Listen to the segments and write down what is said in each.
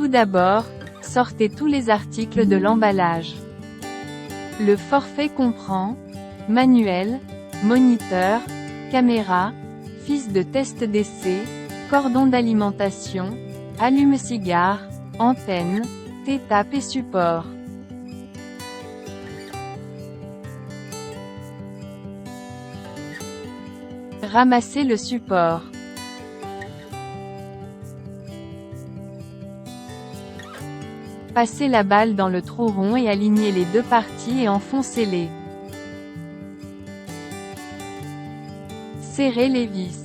Tout d'abord, sortez tous les articles de l'emballage. Le forfait comprend manuel, moniteur, caméra, fiches de test d'essai, cordon d'alimentation, allume-cigare, antenne, T-tape et support. Ramassez le support. Passez la balle dans le trou rond et alignez les deux parties et enfoncez-les. Serrez les vis.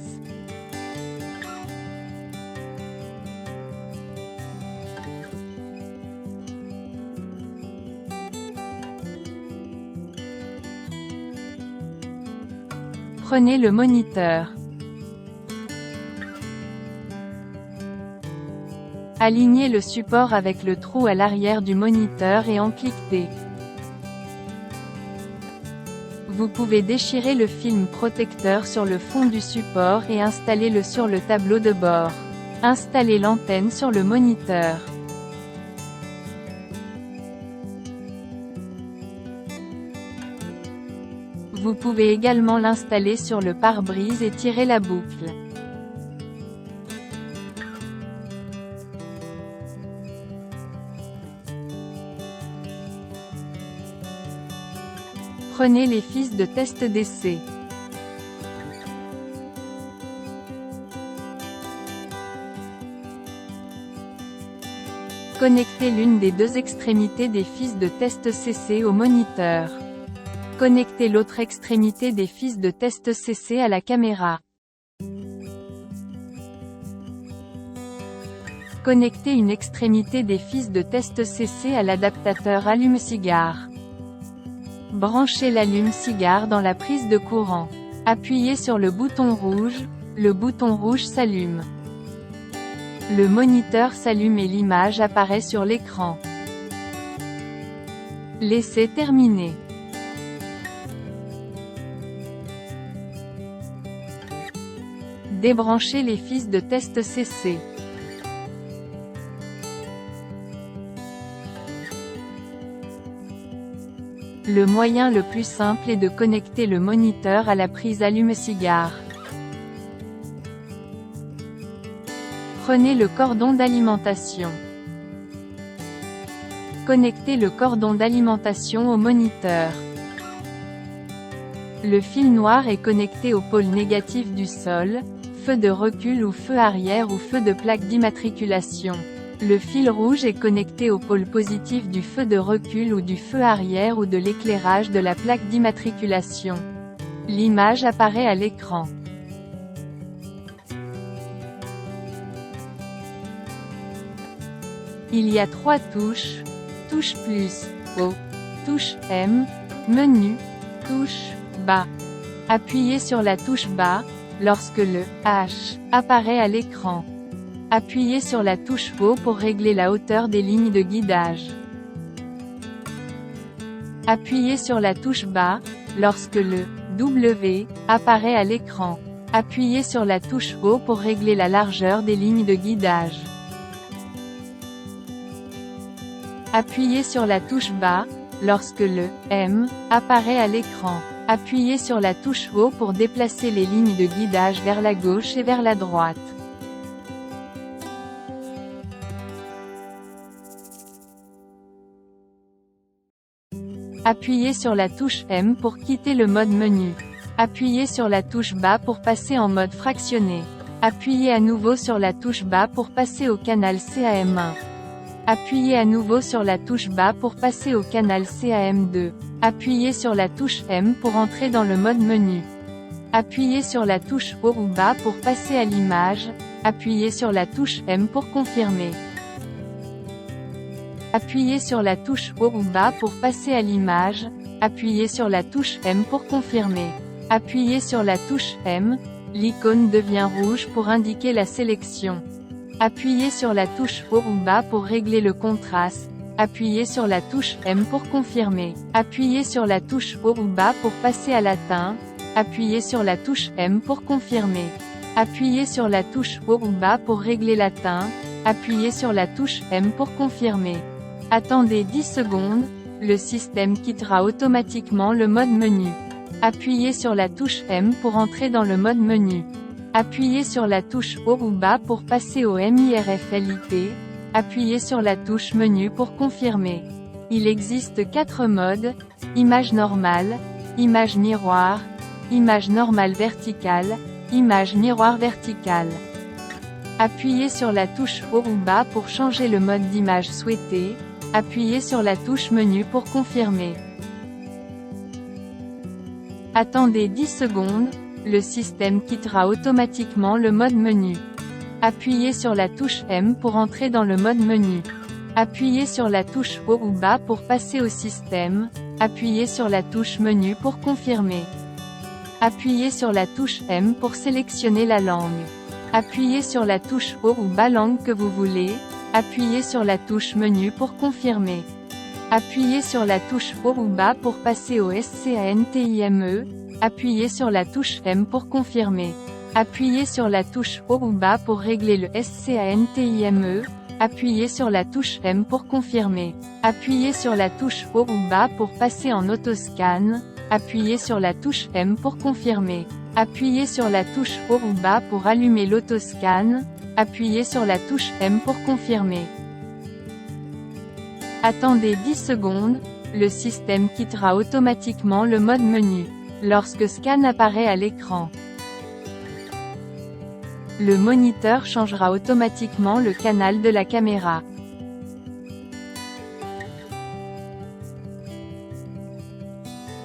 Prenez le moniteur. Alignez le support avec le trou à l'arrière du moniteur et en cliquetez. Vous pouvez déchirer le film protecteur sur le fond du support et installer-le sur le tableau de bord. Installez l'antenne sur le moniteur. Vous pouvez également l'installer sur le pare-brise et tirer la boucle. Prenez les fiches de test d'essai. Connectez l'une des deux extrémités des fiches de test CC au moniteur. Connectez l'autre extrémité des fiches de test CC à la caméra. Connectez une extrémité des fiches de test CC à l'adaptateur allume-cigare. Branchez l'allume-cigare dans la prise de courant. Appuyez sur le bouton rouge s'allume. Le moniteur s'allume et l'image apparaît sur l'écran. L'essai terminé. Débranchez les fiches de test CC. Le moyen le plus simple est de connecter le moniteur à la prise allume-cigare. Prenez le cordon d'alimentation. Connectez le cordon d'alimentation au moniteur. Le fil noir est connecté au pôle négatif du sol, feu de recul ou feu arrière ou feu de plaque d'immatriculation. Le fil rouge est connecté au pôle positif du feu de recul ou du feu arrière ou de l'éclairage de la plaque d'immatriculation. L'image apparaît à l'écran. Il y a 3 touches: touche plus, haut, touche M, menu, touche bas. Appuyez sur la touche bas, lorsque le H apparaît à l'écran. Appuyez sur la touche haut pour régler la hauteur des lignes de guidage. Appuyez sur la touche bas, lorsque le W apparaît à l'écran. Appuyez sur la touche haut pour régler la largeur des lignes de guidage. Appuyez sur la touche bas, lorsque le M apparaît à l'écran. Appuyez sur la touche haut pour déplacer les lignes de guidage vers la gauche et vers la droite. Appuyez sur la touche M pour quitter le mode menu. Appuyez sur la touche bas pour passer en mode fractionné. Appuyez à nouveau sur la touche bas pour passer au canal CAM1. Appuyez à nouveau sur la touche bas pour passer au canal CAM2. Appuyez sur la touche M pour entrer dans le mode menu. Appuyez sur la touche haut ou bas pour passer à l'image. Appuyez sur la touche M pour confirmer. Appuyez sur la touche haut ou bas pour passer à l'image. Appuyez sur la touche M pour confirmer. Appuyez sur la touche M, l'icône devient rouge pour indiquer la sélection. Appuyez sur la touche haut ou bas pour régler le contraste. Appuyez sur la touche M pour confirmer. Appuyez sur la touche haut ou bas pour passer à la teinte. Appuyez sur la touche M pour confirmer. Appuyez sur la touche haut ou bas pour régler la teinte. Appuyez sur la touche M pour confirmer. Attendez 10 secondes, le système quittera automatiquement le mode menu. Appuyez sur la touche M pour entrer dans le mode menu. Appuyez sur la touche haut ou bas pour passer au MIRFLIP. Appuyez sur la touche menu pour confirmer. Il existe 4 modes: image normale, image miroir, image normale verticale, image miroir verticale. Appuyez sur la touche haut ou bas pour changer le mode d'image souhaité. Appuyez sur la touche menu pour confirmer. Attendez 10 secondes, le système quittera automatiquement le mode menu. Appuyez sur la touche M pour entrer dans le mode menu. Appuyez sur la touche haut ou bas pour passer au système. Appuyez sur la touche menu pour confirmer. Appuyez sur la touche M pour sélectionner la langue. Appuyez sur la touche haut ou bas langue que vous voulez. Appuyez sur la touche menu pour confirmer. Appuyez sur la touche haut ou bas pour passer au SCANTIME. Appuyez sur la touche M pour confirmer. Appuyez sur la touche haut ou bas pour régler le SCANTIME. Appuyez sur la touche M pour confirmer. Appuyez sur la touche haut ou bas pour passer en autoscan. Appuyez sur la touche M pour confirmer. Appuyez sur la touche haut ou bas pour allumer l'autoscan. Appuyez sur la touche M pour confirmer. Attendez 10 secondes, le système quittera automatiquement le mode menu. Lorsque Scan apparaît à l'écran, le moniteur changera automatiquement le canal de la caméra.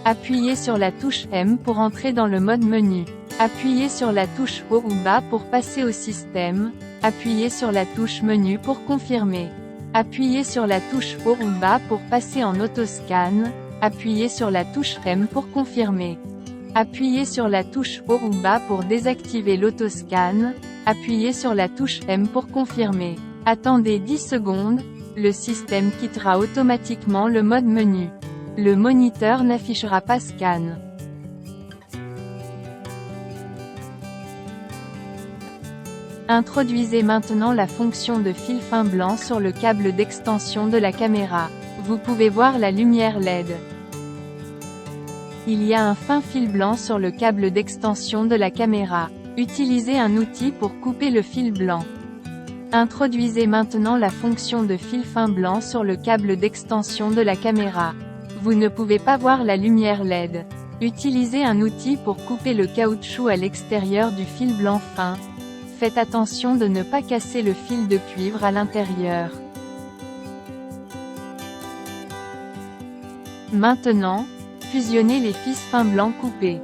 Appuyez sur la touche M pour entrer dans le mode menu. Appuyez sur la touche haut ou bas pour passer au système. Appuyez sur la touche menu pour confirmer. Appuyez sur la touche haut ou bas pour passer en autoscan. Appuyez sur la touche M pour confirmer. Appuyez sur la touche haut ou bas pour désactiver l'autoscan. Appuyez sur la touche M pour confirmer. Attendez 10 secondes, le système quittera automatiquement le mode menu. Le moniteur n'affichera pas Scan. Introduisez maintenant la fonction de fil fin blanc sur le câble d'extension de la caméra. Vous pouvez voir la lumière LED. Il y a un fin fil blanc sur le câble d'extension de la caméra. Utilisez un outil pour couper le fil blanc. Introduisez maintenant la fonction de fil fin blanc sur le câble d'extension de la caméra. Vous ne pouvez pas voir la lumière LED. Utilisez un outil pour couper le caoutchouc à l'extérieur du fil blanc fin. Faites attention de ne pas casser le fil de cuivre à l'intérieur. Maintenant, fusionnez les fils fins blancs coupés.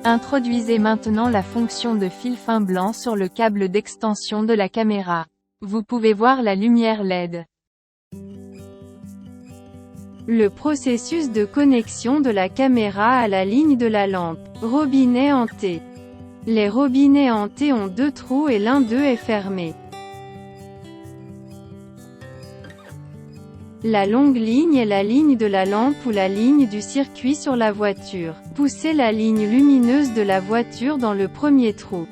Introduisez maintenant la fonction de fil fin blanc sur le câble d'extension de la caméra. Vous pouvez voir la lumière LED. Le processus de connexion de la caméra à la ligne de la lampe. Robinet en T. Les robinets en T ont 2 trous et l'un d'eux est fermé. La longue ligne est la ligne de la lampe ou la ligne du circuit sur la voiture. Poussez la ligne lumineuse de la voiture dans le premier trou.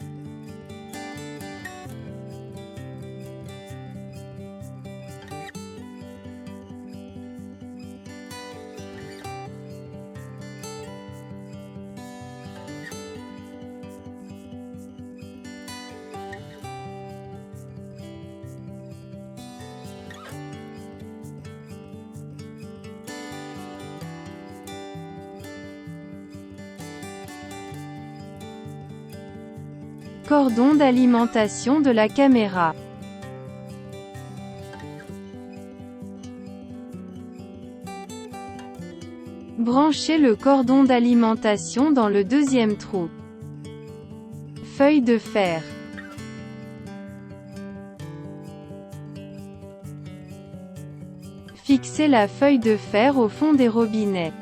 Cordon d'alimentation de la caméra. Branchez le cordon d'alimentation dans le deuxième trou. Feuille de fer. Fixez la feuille de fer au fond des robinets.